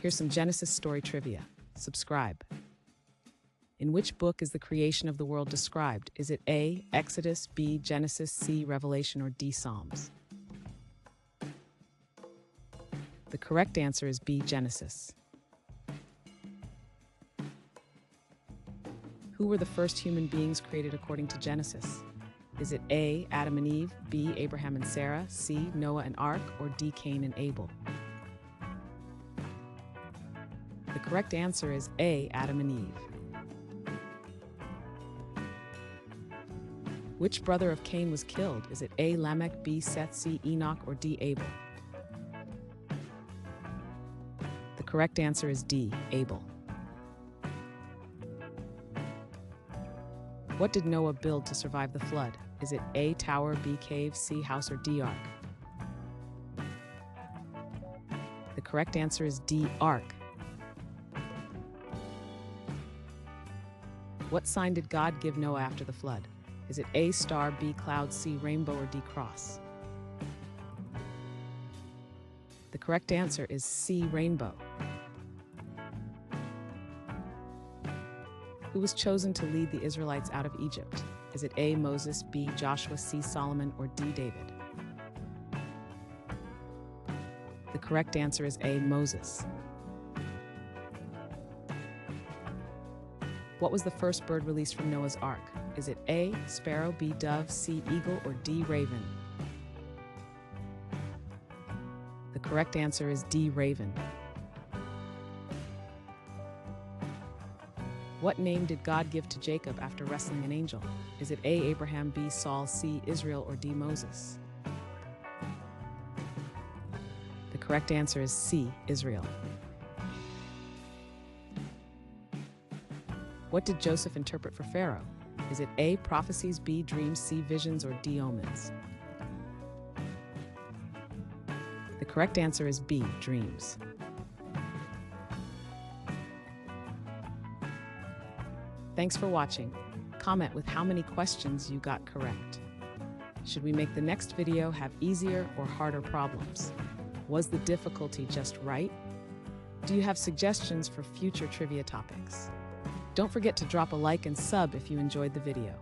Here's some Genesis story trivia. Subscribe. In which book is the creation of the world described? Is it A, Exodus, B, Genesis, C, Revelation, or D, Psalms? The correct answer is B, Genesis. Who were the first human beings created according to Genesis? Is it A, Adam and Eve, B, Abraham and Sarah, C, Noah and Ark, or D, Cain and Abel? The correct answer is A, Adam and Eve. Which brother of Cain was killed? Is it A, Lamech, B, Seth, C, Enoch, or D, Abel? The correct answer is D, Abel. What did Noah build to survive the flood? Is it A, tower, B, cave, C, house, or D, ark? The correct answer is D, ark. What sign did God give Noah after the flood? Is it A, star, B, cloud, C, rainbow, or D, cross? The correct answer is C, rainbow. Who was chosen to lead the Israelites out of Egypt? Is it A, Moses, B, Joshua, C, Solomon, or D, David? The correct answer is A, Moses. What was the first bird released from Noah's Ark? Is it A, sparrow, B, dove, C, eagle, or D, raven? The correct answer is D, raven. What name did God give to Jacob after wrestling an angel? Is it A, Abraham, B, Saul, C, Israel, or D, Moses? The correct answer is C, Israel. What did Joseph interpret for Pharaoh? Is it A, prophecies, B, dreams, C, visions, or D, omens? The correct answer is B, dreams. Thanks for watching. Comment with how many questions you got correct. Should we make the next video have easier or harder problems? Was the difficulty just right? Do you have suggestions for future trivia topics? Don't forget to drop a like and sub if you enjoyed the video.